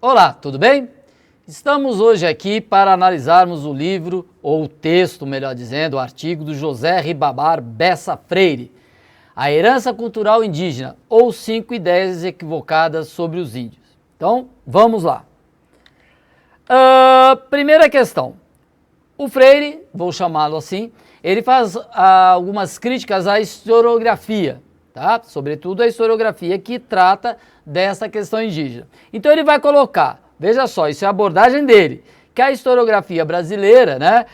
Olá, tudo bem? Estamos hoje aqui para analisarmos o livro, ou o texto, melhor dizendo, o artigo do José Ribamar Bessa Freire, A Herança Cultural Indígena, ou 5 ideias equivocadas sobre os índios. Então, vamos lá. Primeira questão. O Freire, vou chamá-lo assim, ele faz algumas críticas à historiografia, tá? Sobretudo a historiografia que trata dessa questão indígena. Então ele vai colocar, veja só, isso é a abordagem dele, que a historiografia brasileira, né,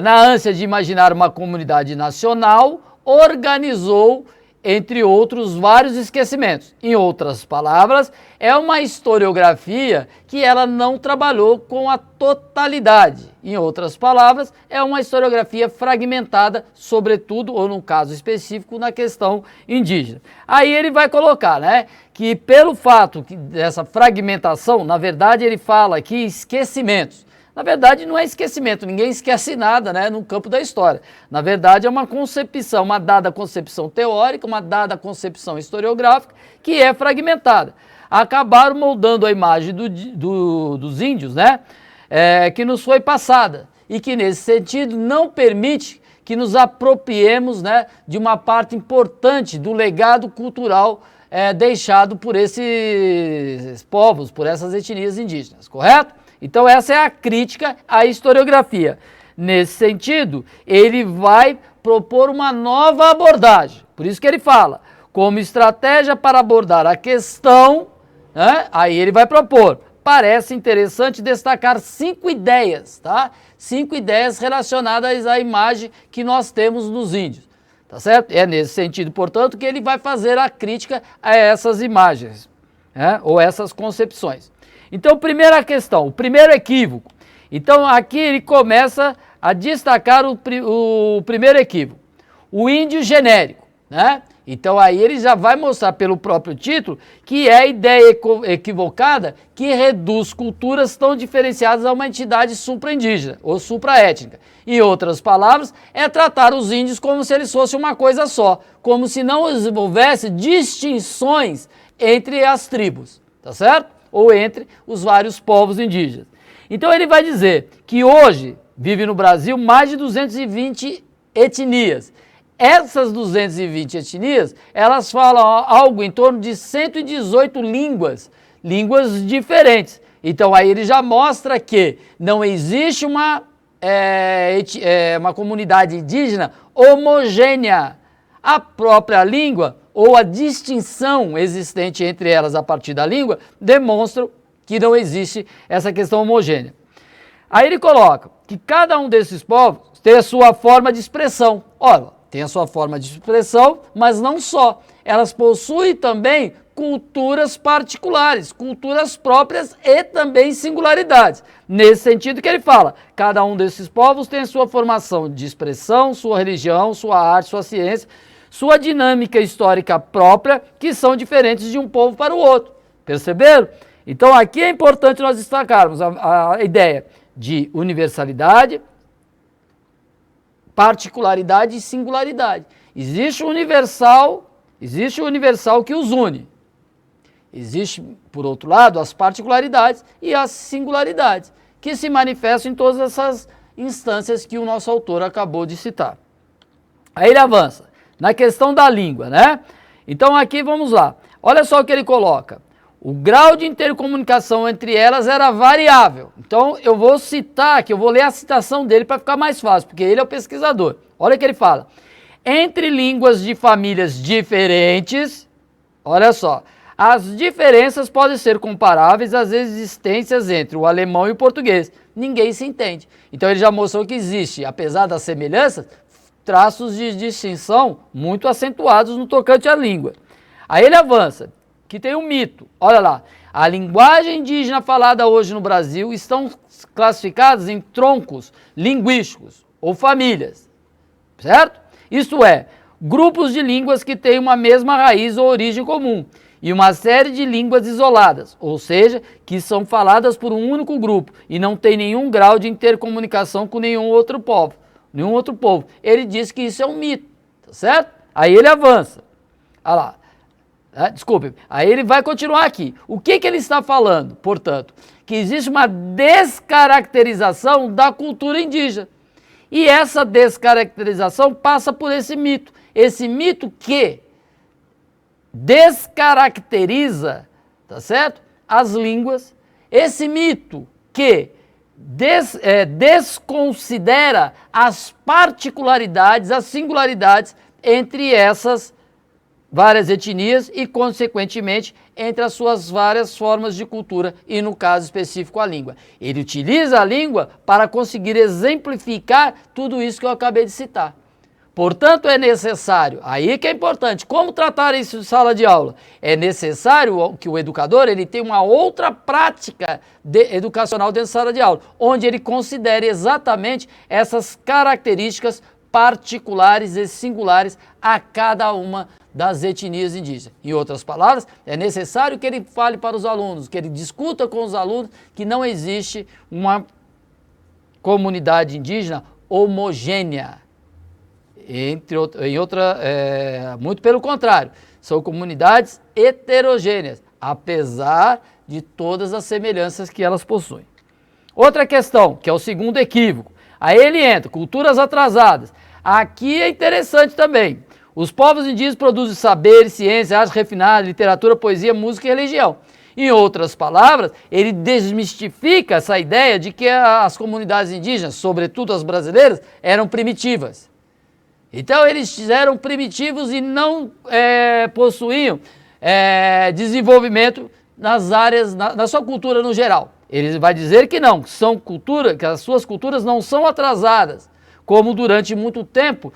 na ânsia de imaginar uma comunidade nacional, organizou, entre outros, vários esquecimentos. Em outras palavras, é uma historiografia que ela não trabalhou com a totalidade. Em outras palavras, é uma historiografia fragmentada, sobretudo, ou num caso específico, na questão indígena. Aí ele vai colocar, né, que pelo fato dessa fragmentação, na verdade ele fala aqui esquecimentos. Na verdade, não é esquecimento, ninguém esquece nada, né, no campo da história. Na verdade, é uma concepção, uma dada concepção teórica, uma dada concepção historiográfica, que é fragmentada. Acabaram moldando a imagem dos índios, né, que nos foi passada, e que, nesse sentido, não permite que nos apropriemos, né, de uma parte importante do legado cultural deixado por esses povos, por essas etnias indígenas, correto? Então essa é a crítica à historiografia. Nesse sentido, ele vai propor uma nova abordagem. Por isso que ele fala, como estratégia para abordar a questão, né, aí ele vai propor, parece interessante destacar 5 ideias, tá? 5 ideias relacionadas à imagem que nós temos dos índios, tá certo? É nesse sentido, portanto, que ele vai fazer a crítica a essas imagens, né, ou essas concepções. Então, primeira questão, o primeiro equívoco. Então, aqui ele começa a destacar o primeiro equívoco, o índio genérico, né? Então, aí ele já vai mostrar pelo próprio título que é a ideia equivocada que reduz culturas tão diferenciadas a uma entidade supra-indígena ou supra-étnica. Em outras palavras, é tratar os índios como se eles fossem uma coisa só, como se não houvesse distinções entre as tribos, tá certo? Ou entre os vários povos indígenas. Então ele vai dizer que hoje vive no Brasil mais de 220 etnias. Essas 220 etnias, elas falam algo em torno de 118 línguas diferentes. Então aí ele já mostra que não existe uma comunidade indígena homogênea. A própria língua ou a distinção existente entre elas a partir da língua demonstram que não existe essa questão homogênea. Aí ele coloca que cada um desses povos tem a sua forma de expressão. Olha, tem a sua forma de expressão, mas não só. Elas possuem também culturas particulares, culturas próprias e também singularidades. Nesse sentido que ele fala, cada um desses povos tem a sua formação de expressão, sua religião, sua arte, sua ciência, sua dinâmica histórica própria, que são diferentes de um povo para o outro. Perceberam? Então aqui é importante nós destacarmos a ideia de universalidade, particularidade e singularidade. Existe o universal que os une. Existe, por outro lado, as particularidades e as singularidades, que se manifestam em todas essas instâncias que o nosso autor acabou de citar. Aí ele avança na questão da língua, né? Então aqui vamos lá. Olha só o que ele coloca. O grau de intercomunicação entre elas era variável. Então eu vou citar aqui, eu vou ler a citação dele para ficar mais fácil, porque ele é o pesquisador. Olha o que ele fala. Entre línguas de famílias diferentes, olha só, as diferenças podem ser comparáveis às existências entre o alemão e o português. Ninguém se entende. Então ele já mostrou que existe, apesar das semelhanças, traços de distinção muito acentuados no tocante à língua. Aí ele avança, que tem um mito. Olha lá, a linguagem indígena falada hoje no Brasil estão classificadas em troncos linguísticos ou famílias, certo? Isto é, grupos de línguas que têm uma mesma raiz ou origem comum e uma série de línguas isoladas, ou seja, que são faladas por um único grupo e não tem nenhum grau de intercomunicação com nenhum outro povo. Ele diz que isso é um mito, tá certo? Aí ele avança. Olha lá. Desculpe, aí ele vai continuar aqui. O que ele está falando, portanto? Que existe uma descaracterização da cultura indígena. E essa descaracterização passa por esse mito. Esse mito que descaracteriza, tá certo? As línguas. Esse mito que desconsidera as particularidades, as singularidades entre essas várias etnias e, consequentemente, entre as suas várias formas de cultura e, no caso específico, a língua. Ele utiliza a língua para conseguir exemplificar tudo isso que eu acabei de citar. Portanto, é necessário, aí que é importante, como tratar isso em sala de aula? É necessário que o educador ele tenha uma outra prática educacional dentro da sala de aula, onde ele considere exatamente essas características particulares e singulares a cada uma das etnias indígenas. Em outras palavras, é necessário que ele fale para os alunos, que ele discuta com os alunos que não existe uma comunidade indígena homogênea. Muito pelo contrário, são comunidades heterogêneas, apesar de todas as semelhanças que elas possuem. Outra questão, que é o segundo equívoco, aí ele entra, culturas atrasadas. Aqui é interessante também, os povos indígenas produzem saber, ciência, arte refinada, literatura, poesia, música e religião. Em outras palavras, ele desmistifica essa ideia de que as comunidades indígenas, sobretudo as brasileiras, eram primitivas. Então eles eram primitivos e não possuíam desenvolvimento nas áreas, na sua cultura no geral. Ele vai dizer que não, que as suas culturas não são atrasadas, como durante muito tempo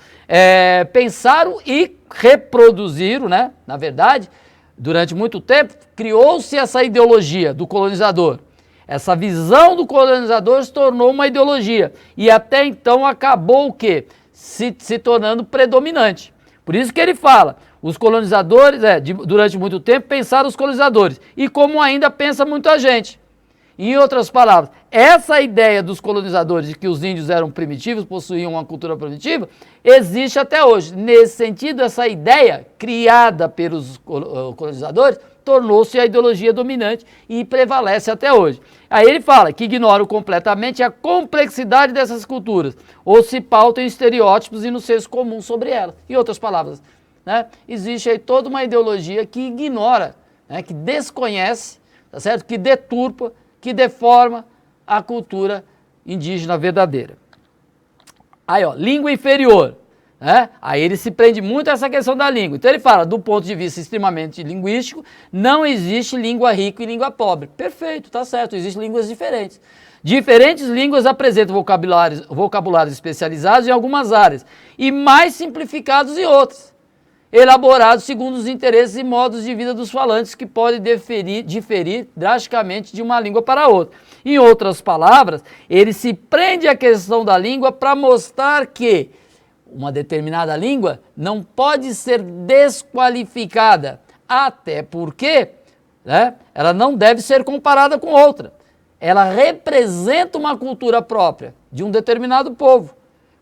pensaram e reproduziram, né? Na verdade, durante muito tempo criou-se essa ideologia do colonizador. Essa visão do colonizador se tornou uma ideologia e até então acabou o quê? Se tornando predominante. Por isso que ele fala, os colonizadores, durante muito tempo, pensaram os colonizadores, e como ainda pensa muita gente. Em outras palavras, essa ideia dos colonizadores de que os índios eram primitivos, possuíam uma cultura primitiva, existe até hoje. Nesse sentido, essa ideia criada pelos colonizadores tornou-se a ideologia dominante e prevalece até hoje. Aí ele fala que ignoram completamente a complexidade dessas culturas, ou se pautam em estereótipos e no senso comum sobre elas. Em outras palavras, né, existe aí toda uma ideologia que ignora, né, que desconhece, tá certo? Que deturpa, que deforma a cultura indígena verdadeira. Aí, ó, língua inferior. Aí ele se prende muito a essa questão da língua. Então ele fala, do ponto de vista extremamente linguístico, não existe língua rica e língua pobre. Perfeito, tá certo, existem línguas diferentes. Diferentes línguas apresentam vocabulários especializados em algumas áreas e mais simplificados em outras, elaborados segundo os interesses e modos de vida dos falantes, que podem diferir drasticamente de uma língua para outra. Em outras palavras, ele se prende à questão da língua para mostrar que uma determinada língua não pode ser desqualificada, até porque, né, ela não deve ser comparada com outra. Ela representa uma cultura própria de um determinado povo.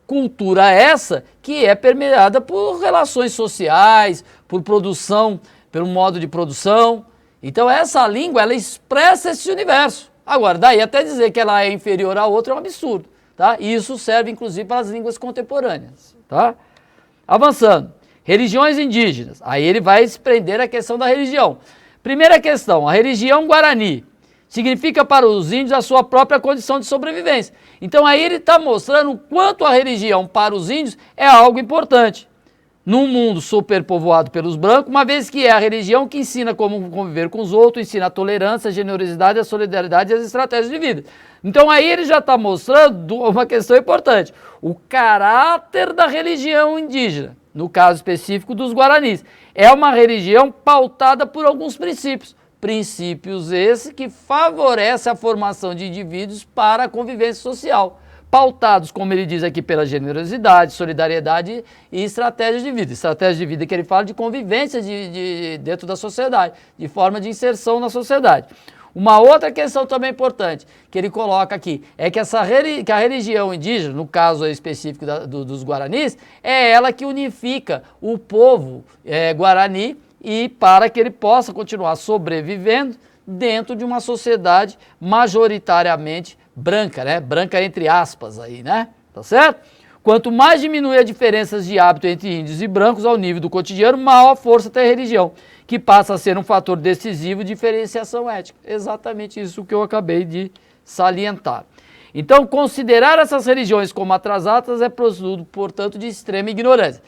Cultura essa que é permeada por relações sociais, por produção, pelo modo de produção. Então essa língua, ela expressa esse universo. Agora, daí até dizer que ela é inferior a outra é um absurdo. Tá? E isso serve inclusive para as línguas contemporâneas. Tá? Avançando, religiões indígenas. Aí ele vai se prender à questão da religião. Primeira questão, a religião guarani significa para os índios a sua própria condição de sobrevivência. Então aí ele está mostrando o quanto a religião para os índios é algo importante. Num mundo superpovoado pelos brancos, uma vez que é a religião que ensina como conviver com os outros, ensina a tolerância, a generosidade, a solidariedade e as estratégias de vida. Então aí ele já está mostrando uma questão importante, o caráter da religião indígena, no caso específico dos guaranis. É uma religião pautada por alguns princípios. Princípios esses que favorecem a formação de indivíduos para a convivência social, pautados, como ele diz aqui, pela generosidade, solidariedade e estratégias de vida. Estratégias de vida que ele fala de convivência dentro da sociedade, de forma de inserção na sociedade. Uma outra questão também importante que ele coloca aqui é que, que a religião indígena, no caso específico dos guaranis, é ela que unifica o povo guarani e para que ele possa continuar sobrevivendo dentro de uma sociedade majoritariamente branca, né? Branca entre aspas aí, né? Tá certo? Quanto mais diminui as diferenças de hábito entre índios e brancos ao nível do cotidiano, maior força tem a religião, que passa a ser um fator decisivo de diferenciação étnica. Exatamente isso que eu acabei de salientar. Então, considerar essas religiões como atrasadas é produto, portanto, de extrema ignorância.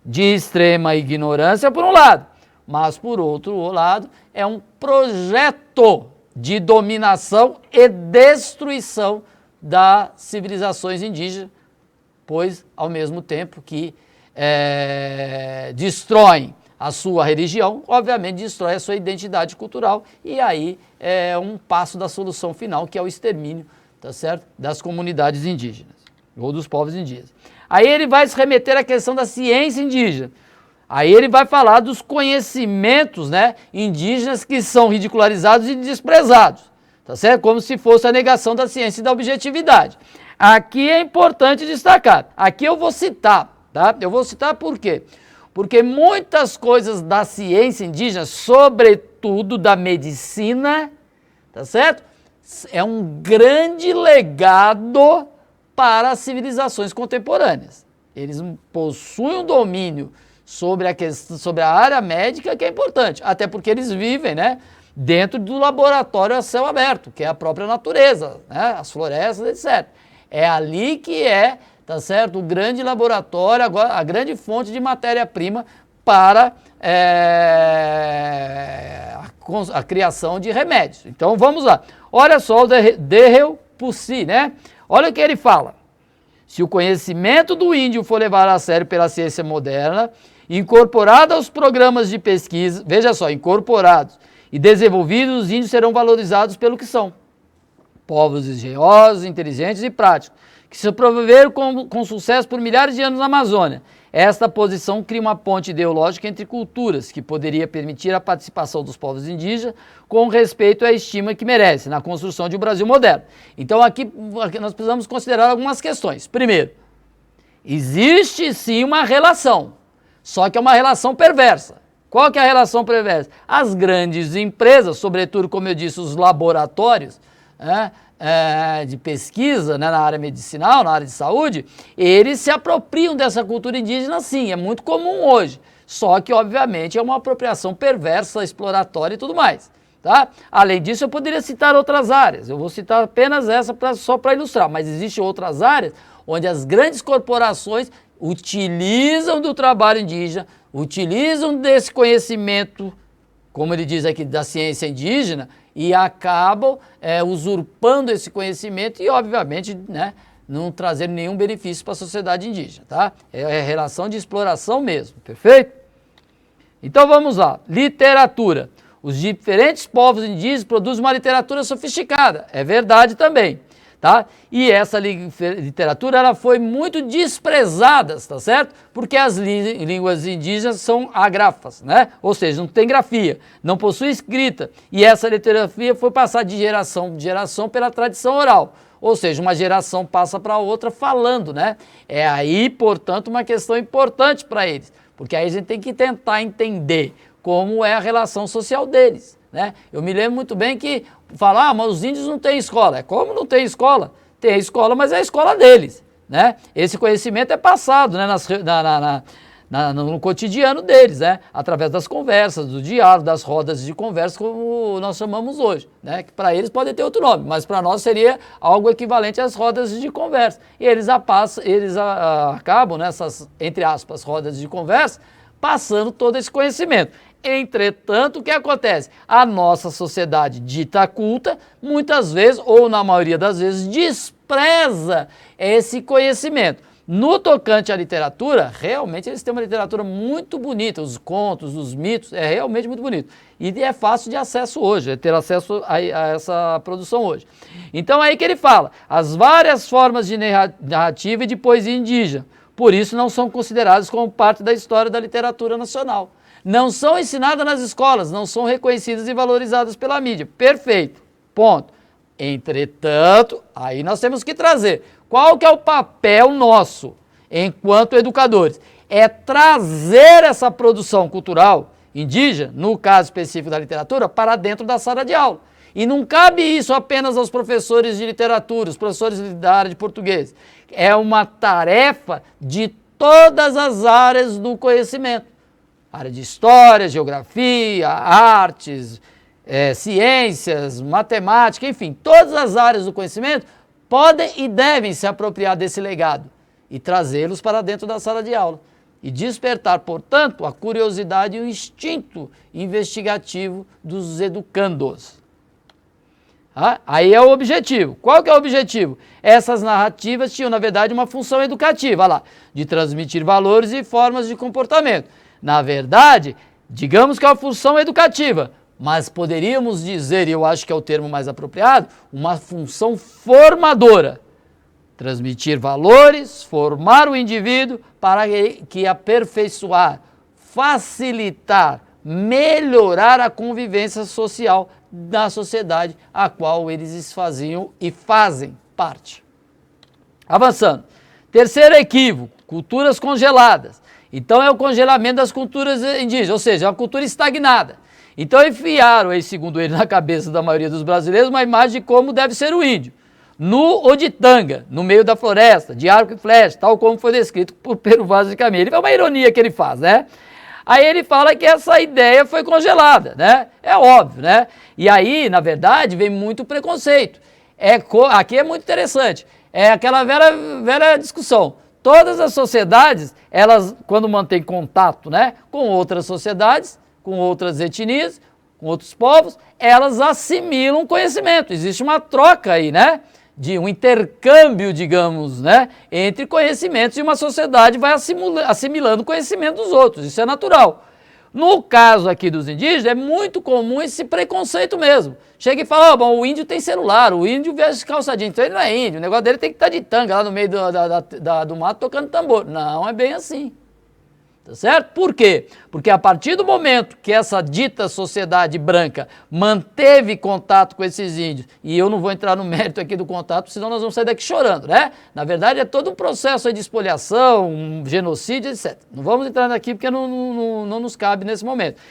De extrema ignorância, por um lado, mas, por outro lado, é um projeto de dominação e destruição das civilizações indígenas, pois, ao mesmo tempo que destroem a sua religião, obviamente destrói a sua identidade cultural, e aí é um passo da solução final, que é o extermínio, tá certo, das comunidades indígenas, ou dos povos indígenas. Aí ele vai se remeter à questão da ciência indígena. Aí ele vai falar dos conhecimentos, né, indígenas que são ridicularizados e desprezados, tá certo? Como se fosse a negação da ciência e da objetividade. Aqui é importante destacar, aqui eu vou citar, tá? Eu vou citar por quê? Porque muitas coisas da ciência indígena, sobretudo da medicina, tá certo? É um grande legado para as civilizações contemporâneas. Eles possuem um domínio sobre a área médica que é importante, até porque eles vivem, né, dentro do laboratório a céu aberto, que é a própria natureza, né, as florestas, etc. É ali que tá certo, o grande laboratório, agora a grande fonte de matéria-prima para a criação de remédios. Então vamos lá. Olha só o Derrel Pussi, né? Olha o que ele fala. Se o conhecimento do índio for levado a sério pela ciência moderna, incorporado aos programas de pesquisa, veja só, incorporados e desenvolvidos, os índios serão valorizados pelo que são. Povos engenhosos, inteligentes e práticos, que se promoveram com sucesso por milhares de anos na Amazônia. Esta posição cria uma ponte ideológica entre culturas, que poderia permitir a participação dos povos indígenas com respeito à estima que merece na construção de um Brasil moderno. Então aqui nós precisamos considerar algumas questões. Primeiro, existe sim uma relação, só que é uma relação perversa. Qual que é a relação perversa? As grandes empresas, sobretudo, como eu disse, os laboratórios, de pesquisa, né, na área medicinal, na área de saúde, eles se apropriam dessa cultura indígena sim, é muito comum hoje, só que obviamente é uma apropriação perversa, exploratória e tudo mais, tá? Além disso eu poderia citar outras áreas, eu vou citar apenas essa só para ilustrar, mas existem outras áreas onde as grandes corporações utilizam do trabalho indígena, utilizam desse conhecimento, como ele diz aqui, da ciência indígena, e acabam usurpando esse conhecimento e, obviamente, né, não trazendo nenhum benefício para a sociedade indígena, tá? É relação de exploração mesmo, perfeito? Então vamos lá, literatura. Os diferentes povos indígenas produzem uma literatura sofisticada, é verdade também, tá? E essa literatura ela foi muito desprezada, tá certo? Porque as línguas indígenas são agráficas, né? Ou seja, não tem grafia, não possui escrita. E essa literatura foi passada de geração em geração pela tradição oral. Ou seja, uma geração passa para a outra falando, né? É aí, portanto, uma questão importante para eles. Porque aí a gente tem que tentar entender como é a relação social deles, né? Eu me lembro muito bem que falar, mas os índios não têm escola. Como não tem escola? Tem escola, mas é a escola deles, né? Esse conhecimento é passado, né, no cotidiano deles, né? Através das conversas, do diálogo, das rodas de conversa, como nós chamamos hoje, né? Que para eles pode ter outro nome, mas para nós seria algo equivalente às rodas de conversa. E eles acabam nessas, entre aspas, rodas de conversa, passando todo esse conhecimento. Entretanto, o que acontece? A nossa sociedade dita culta, muitas vezes, ou na maioria das vezes, despreza esse conhecimento. No tocante à literatura, realmente eles têm uma literatura muito bonita, os contos, os mitos, é realmente muito bonito. E é fácil de acesso hoje, é ter acesso a essa produção hoje. Então é aí que ele fala, as várias formas de narrativa e de poesia indígena, por isso não são consideradas como parte da história da literatura nacional. Não são ensinadas nas escolas, não são reconhecidas e valorizadas pela mídia. Perfeito, ponto. Entretanto, aí nós temos que trazer, qual que é o papel nosso, enquanto educadores? É trazer essa produção cultural, indígena, no caso específico da literatura, para dentro da sala de aula. E não cabe isso apenas aos professores de literatura, os professores da área de português. É uma tarefa de todas as áreas do conhecimento. Área de história, geografia, artes, ciências, matemática, enfim, todas as áreas do conhecimento podem e devem se apropriar desse legado e trazê-los para dentro da sala de aula. E despertar, portanto, a curiosidade e o instinto investigativo dos educandos. Aí é o objetivo. Qual que é o objetivo? Essas narrativas tinham, na verdade, uma função educativa, olha lá, de transmitir valores e formas de comportamento. Na verdade, digamos que é uma função educativa, mas poderíamos dizer, e eu acho que é o termo mais apropriado, uma função formadora. Transmitir valores, formar o indivíduo para que aperfeiçoar, facilitar, melhorar a convivência social da sociedade a qual eles faziam e fazem parte. Avançando. Terceiro equívoco, culturas congeladas. Então é o congelamento das culturas indígenas, ou seja, é uma cultura estagnada. Então enfiaram, aí, segundo ele, na cabeça da maioria dos brasileiros, uma imagem de como deve ser o índio. Nu ou de tanga, no meio da floresta, de arco e flecha, tal como foi descrito por Pero Vaz de Caminha. É uma ironia que ele faz, né? Aí ele fala que essa ideia foi congelada, né? É óbvio, né? E aí, na verdade, vem muito preconceito. Aqui é muito interessante. É aquela velha discussão. Todas as sociedades, elas, quando mantêm contato, né, com outras sociedades, com outras etnias, com outros povos, elas assimilam conhecimento. Existe uma troca aí, né? De um intercâmbio, digamos, né, entre conhecimentos, e uma sociedade vai assimilando o conhecimento dos outros, isso é natural. No caso aqui dos indígenas, é muito comum esse preconceito mesmo. Chega e fala, bom, o índio tem celular, o índio veste calça jeans, então ele não é índio, o negócio dele tem que estar de tanga lá no meio do mato tocando tambor. Não é bem assim. Tá certo? Por quê? Porque a partir do momento que essa dita sociedade branca manteve contato com esses índios, e eu não vou entrar no mérito aqui do contato, senão nós vamos sair daqui chorando, né? Na verdade é todo um processo aí de espoliação, um genocídio, etc. Não vamos entrar aqui porque não nos cabe nesse momento.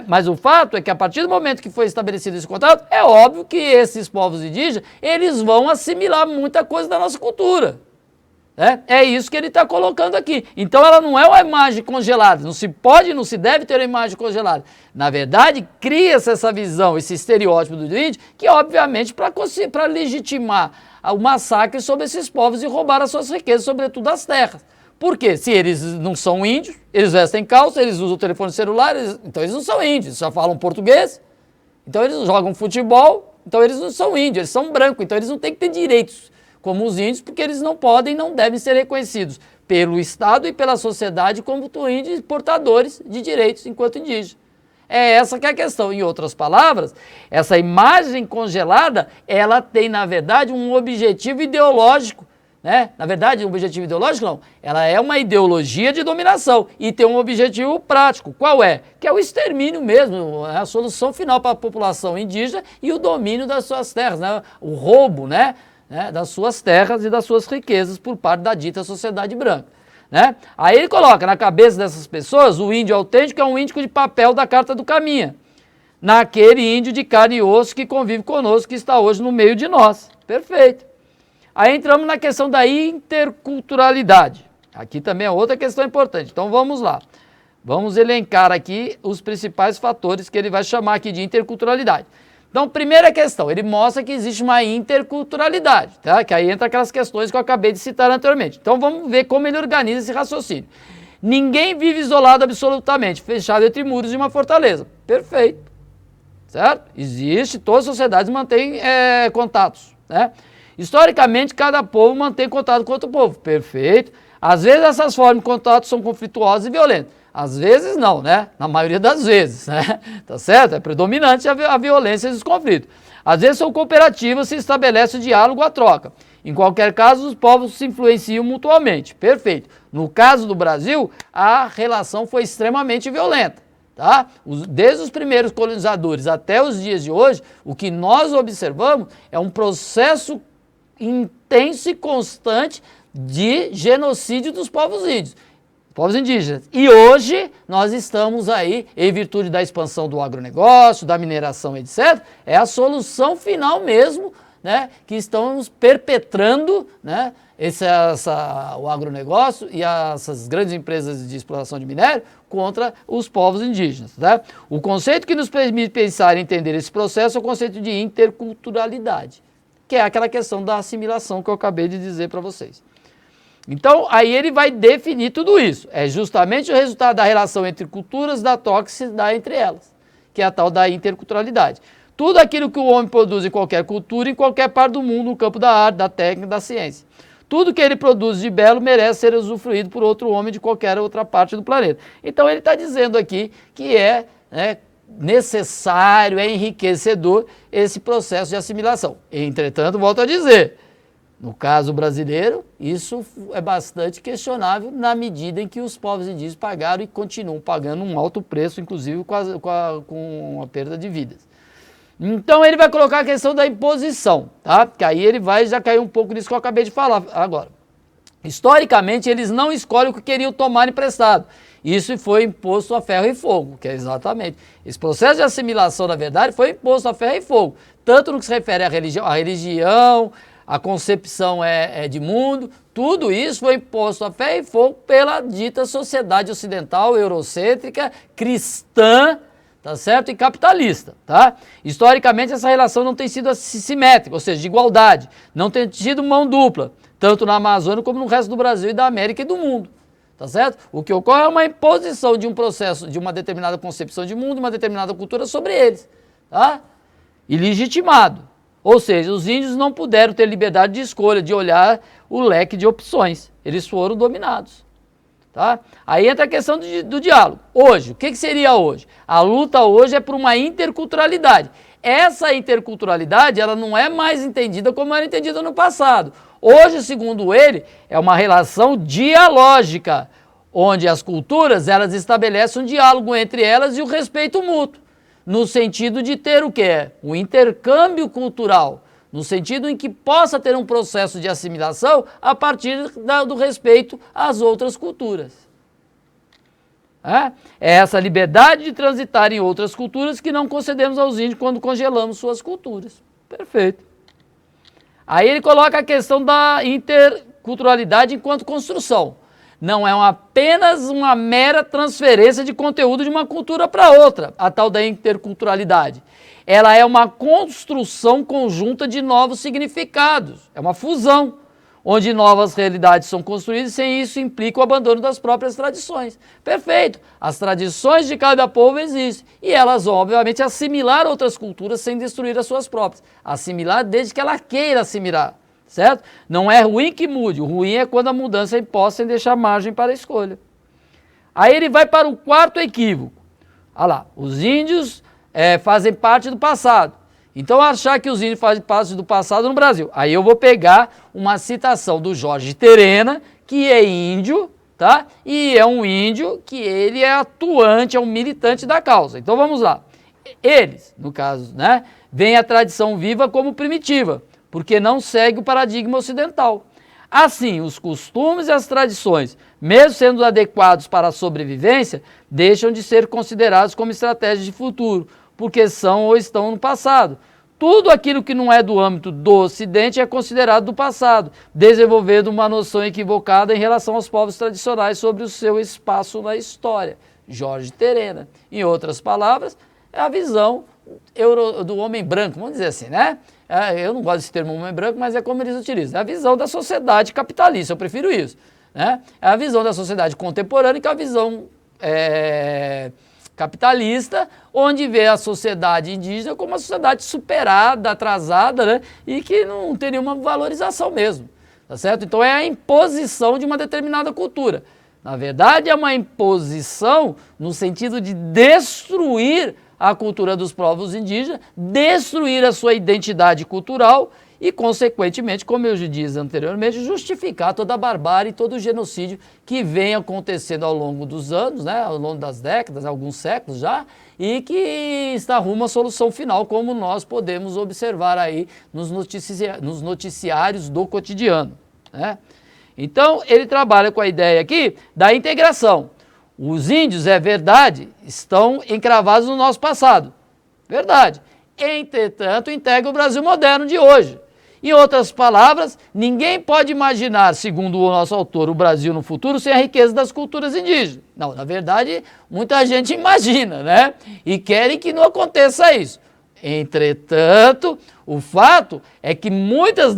Mas o fato é que a partir do momento que foi estabelecido esse contato, é óbvio que esses povos indígenas, eles vão assimilar muita coisa da nossa cultura. É isso que ele está colocando aqui. Então ela não é uma imagem congelada, não se pode, não se deve ter uma imagem congelada. Na verdade, cria-se essa visão, esse estereótipo do índio, que obviamente para legitimar o massacre sobre esses povos e roubar as suas riquezas, sobretudo as terras. Por quê? Se eles não são índios, eles vestem calça, eles usam o telefone celular, então eles não são índios, só falam português, então eles jogam futebol, então eles não são índios, eles são brancos, então eles não têm que ter direitos como os índios, porque eles não podem e não devem ser reconhecidos pelo Estado e pela sociedade como índios portadores de direitos enquanto indígenas. É essa que é a questão. Em outras palavras, essa imagem congelada, ela tem, na verdade, um objetivo ideológico, né? Na verdade, um objetivo ideológico não, ela é uma ideologia de dominação e tem um objetivo prático. Qual é? Que é o extermínio mesmo, a solução final para a população indígena e o domínio das suas terras, né? O roubo, né, das suas terras e das suas riquezas por parte da dita sociedade branca. Né? Aí ele coloca na cabeça dessas pessoas o índio autêntico é um índio de papel da Carta do Caminha, naquele índio de carne e osso que convive conosco, que está hoje no meio de nós. Perfeito. Aí entramos na questão da interculturalidade. Aqui também é outra questão importante. Então vamos lá. Vamos elencar aqui os principais fatores que ele vai chamar aqui de interculturalidade. Então, primeira questão, ele mostra que existe uma interculturalidade, tá? Que aí entra aquelas questões que eu acabei de citar anteriormente. Então, vamos ver como ele organiza esse raciocínio. Ninguém vive isolado absolutamente, fechado entre muros de uma fortaleza. Perfeito, certo? Existe, todas as sociedades mantêm contatos, né? Historicamente, cada povo mantém contato com outro povo. Perfeito. Às vezes, essas formas de contato são conflituosas e violentas. Às vezes não, né? Na maioria das vezes, né? Tá certo? É predominante a violência e os conflitos. Às vezes são cooperativas, se estabelece o diálogo, a troca. Em qualquer caso, os povos se influenciam mutuamente. Perfeito. No caso do Brasil, a relação foi extremamente violenta, tá? Desde os primeiros colonizadores até os dias de hoje, o que nós observamos é um processo intenso e constante de genocídio dos povos índios. povos indígenas. E hoje nós estamos aí, em virtude da expansão do agronegócio, da mineração, etc., é a solução final mesmo, né, que estamos perpetrando, né, o agronegócio e essas grandes empresas de exploração de minério contra os povos indígenas. Tá? O conceito que nos permite pensar e entender esse processo é o conceito de interculturalidade, que é aquela questão da assimilação que eu acabei de dizer para vocês. Então, aí ele vai definir tudo isso. É justamente o resultado da relação entre culturas, da toxicidade entre elas, que é a tal da interculturalidade. Tudo aquilo que o homem produz em qualquer cultura, em qualquer parte do mundo, no campo da arte, da técnica, da ciência. Tudo que ele produz de belo merece ser usufruído por outro homem de qualquer outra parte do planeta. Então, ele está dizendo aqui que é necessário, é enriquecedor esse processo de assimilação. Entretanto, volto a dizer, no caso brasileiro, isso é bastante questionável na medida em que os povos indígenas pagaram e continuam pagando um alto preço, inclusive com a perda de vidas. Então ele vai colocar a questão da imposição, tá? Que aí ele vai já cair um pouco nisso que eu acabei de falar agora. Historicamente, eles não escolhem o que queriam tomar emprestado. Isso foi imposto a ferro e fogo, que é exatamente. Esse processo de assimilação, na verdade, foi imposto a ferro e fogo. Tanto no que se refere à religião, a concepção de mundo, tudo isso foi imposto a ferro e fogo pela dita sociedade ocidental, eurocêntrica, cristã, tá certo? E capitalista, tá? Historicamente, essa relação não tem sido simétrica, ou seja, de igualdade. Não tem tido mão dupla, tanto na Amazônia como no resto do Brasil e da América e do mundo, tá certo? O que ocorre é uma imposição de um processo, de uma determinada concepção de mundo, uma determinada cultura sobre eles, tá? E legitimado. Ou seja, os índios não puderam ter liberdade de escolha, de olhar o leque de opções. Eles foram dominados. Tá? Aí entra a questão do diálogo. Hoje, o que seria hoje? A luta hoje é por uma interculturalidade. Essa interculturalidade, ela não é mais entendida como era entendida no passado. Hoje, segundo ele, é uma relação dialógica, onde as culturas, elas estabelecem um diálogo entre elas e o respeito mútuo. No sentido de ter o quê? O intercâmbio cultural, no sentido em que possa ter um processo de assimilação a partir do respeito às outras culturas. É essa liberdade de transitar em outras culturas que não concedemos aos índios quando congelamos suas culturas. Perfeito. Aí ele coloca a questão da interculturalidade enquanto construção. Não é apenas uma mera transferência de conteúdo de uma cultura para outra, a tal da interculturalidade. Ela é uma construção conjunta de novos significados, é uma fusão, onde novas realidades são construídas e sem isso implica o abandono das próprias tradições. Perfeito, as tradições de cada povo existem e elas, obviamente, assimilar outras culturas sem destruir as suas próprias. Assimilar desde que ela queira assimilar. Certo? Não é ruim que mude, o ruim é quando a mudança é imposta sem deixar margem para a escolha. Aí ele vai para o quarto equívoco. Olha lá, os índios fazem parte do passado. Então achar que os índios fazem parte do passado no Brasil. Aí eu vou pegar uma citação do Jorge Terena, que é índio, tá? E é um índio que ele é atuante, é um militante da causa. Então vamos lá. Eles, no caso, né, veem a tradição viva como primitiva, porque não segue o paradigma ocidental. Assim, os costumes e as tradições, mesmo sendo adequados para a sobrevivência, deixam de ser considerados como estratégias de futuro, porque são ou estão no passado. Tudo aquilo que não é do âmbito do Ocidente é considerado do passado, desenvolvendo uma noção equivocada em relação aos povos tradicionais sobre o seu espaço na história. Jorge Terena. Em outras palavras, é a visão do homem branco, vamos dizer assim, né? Eu não gosto desse termo homem branco, mas é como eles utilizam. É a visão da sociedade capitalista, eu prefiro isso. Né? É a visão da sociedade contemporânea, que é a visão capitalista, onde vê a sociedade indígena como uma sociedade superada, atrasada, né? E que não tem nenhuma valorização mesmo. Tá certo? Então é a imposição de uma determinada cultura. Na verdade, é uma imposição no sentido de destruir a cultura dos povos indígenas, destruir a sua identidade cultural e, consequentemente, como eu já disse anteriormente, justificar toda a barbárie e todo o genocídio que vem acontecendo ao longo dos anos, né, ao longo das décadas, alguns séculos já, e que está rumo à solução final, como nós podemos observar aí nos noticiários do cotidiano. Né? Então, ele trabalha com a ideia aqui da integração. Os índios, é verdade, estão encravados no nosso passado. Verdade. Entretanto, integra o Brasil moderno de hoje. Em outras palavras, ninguém pode imaginar, segundo o nosso autor, o Brasil no futuro sem a riqueza das culturas indígenas. Não, na verdade, muita gente imagina, né? E querem que não aconteça isso. Entretanto, o fato é que muitas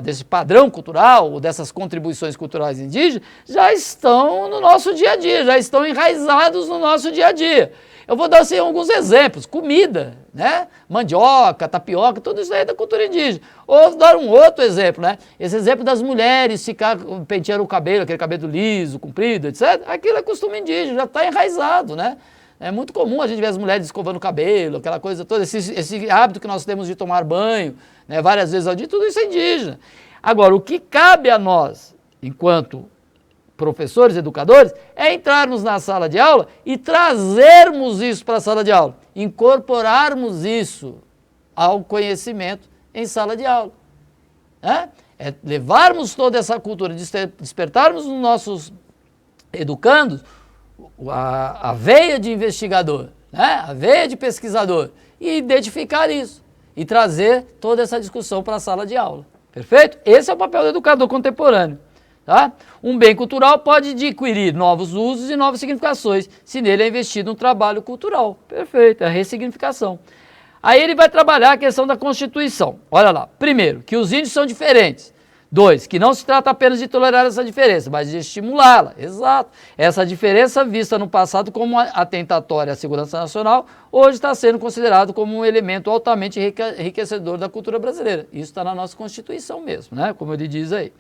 desse padrão cultural, ou dessas contribuições culturais indígenas, já estão no nosso dia a dia, já estão enraizados no nosso dia a dia. Eu vou dar assim, alguns exemplos. Comida, né? Mandioca, tapioca, tudo isso aí é da cultura indígena. Ou vou dar um outro exemplo, né? Esse exemplo das mulheres ficar penteando o cabelo, aquele cabelo liso, comprido, etc. Aquilo é costume indígena, já está enraizado, né? É muito comum a gente ver as mulheres escovando o cabelo, aquela coisa toda, esse hábito que nós temos de tomar banho, né, várias vezes ao dia, tudo isso é indígena. Agora, o que cabe a nós, enquanto professores, educadores, é entrarmos na sala de aula e trazermos isso para a sala de aula, incorporarmos isso ao conhecimento em sala de aula. Né? É levarmos toda essa cultura, despertarmos nos nossos educandos a veia de investigador, né? A veia de pesquisador, e identificar isso, e trazer toda essa discussão para a sala de aula. Perfeito? Esse é o papel do educador contemporâneo. Tá? Um bem cultural pode adquirir novos usos e novas significações, se nele é investido um trabalho cultural. Perfeito, é a ressignificação. Aí ele vai trabalhar a questão da Constituição. Olha lá, primeiro, que os índios são diferentes. 2, que não se trata apenas de tolerar essa diferença, mas de estimulá-la. Exato. Essa diferença, vista no passado como atentatória à segurança nacional, hoje está sendo considerado como um elemento altamente enriquecedor da cultura brasileira. Isso está na nossa Constituição mesmo, né? Como ele diz aí.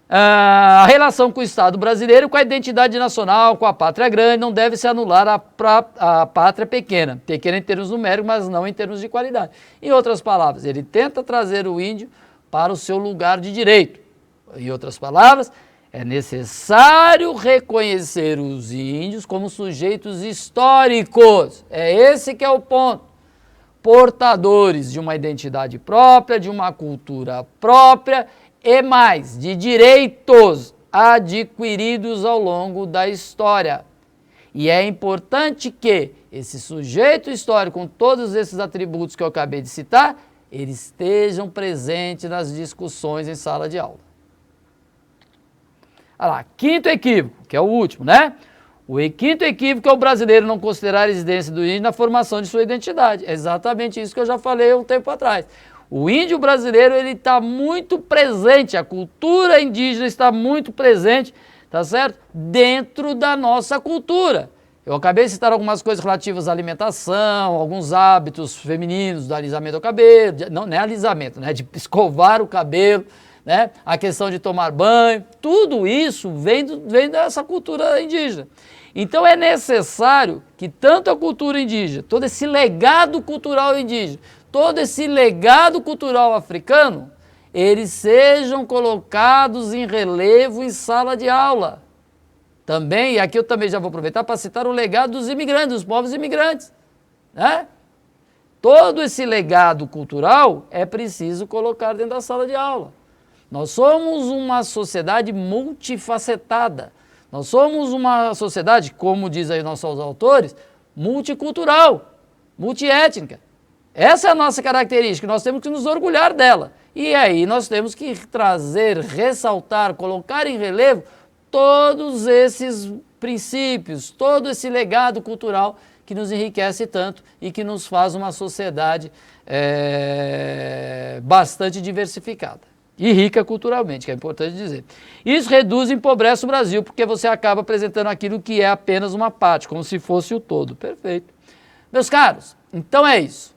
A relação com o Estado brasileiro, com a identidade nacional, com a pátria grande, não deve se anular a pátria pequena. Pequena em termos numéricos, mas não em termos de qualidade. Em outras palavras, ele tenta trazer o índio para o seu lugar de direito. Em outras palavras, é necessário reconhecer os índios como sujeitos históricos. É esse que é o ponto. Portadores de uma identidade própria, de uma cultura própria e mais, de direitos adquiridos ao longo da história. E é importante que esse sujeito histórico, com todos esses atributos que eu acabei de citar, eles estejam presentes nas discussões em sala de aula. Olha lá, quinto equívoco, que é o último, né? O quinto equívoco é o brasileiro não considerar a residência do índio na formação de sua identidade. É exatamente isso que eu já falei há um tempo atrás. O índio brasileiro, ele está muito presente, a cultura indígena está muito presente, tá certo? Dentro da nossa cultura. Eu acabei de citar algumas coisas relativas à alimentação, alguns hábitos femininos, do alisamento ao cabelo, não é alisamento, né? De escovar o cabelo, né? A questão de tomar banho, tudo isso vem dessa cultura indígena. Então é necessário que tanto a cultura indígena, todo esse legado cultural indígena, todo esse legado cultural africano, eles sejam colocados em relevo em sala de aula. Também, e aqui eu também já vou aproveitar para citar o legado dos imigrantes, dos povos imigrantes. Né? Todo esse legado cultural é preciso colocar dentro da sala de aula. Nós somos uma sociedade multifacetada. Nós somos uma sociedade, como diz aí nossos autores, multicultural, multiétnica. Essa é a nossa característica, nós temos que nos orgulhar dela. E aí nós temos que trazer, ressaltar, colocar em relevo todos esses princípios, todo esse legado cultural que nos enriquece tanto e que nos faz uma sociedade bastante diversificada e rica culturalmente, que é importante dizer. Isso reduz e empobrece o Brasil, porque você acaba apresentando aquilo que é apenas uma parte, como se fosse o todo. Perfeito. Meus caros, então é isso.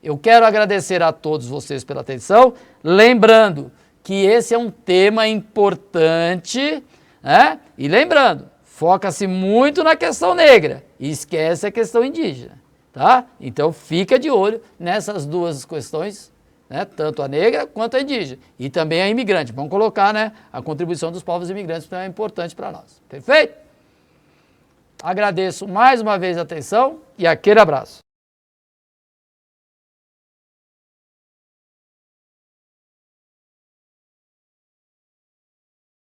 Eu quero agradecer a todos vocês pela atenção, lembrando que esse é um tema importante, né? E lembrando, foca-se muito na questão negra e esquece a questão indígena, tá? Então fica de olho nessas duas questões, né? Tanto a negra quanto a indígena e também a imigrante. Vamos colocar, né, a contribuição dos povos imigrantes, que é importante para nós. Perfeito? Agradeço mais uma vez a atenção e aquele abraço.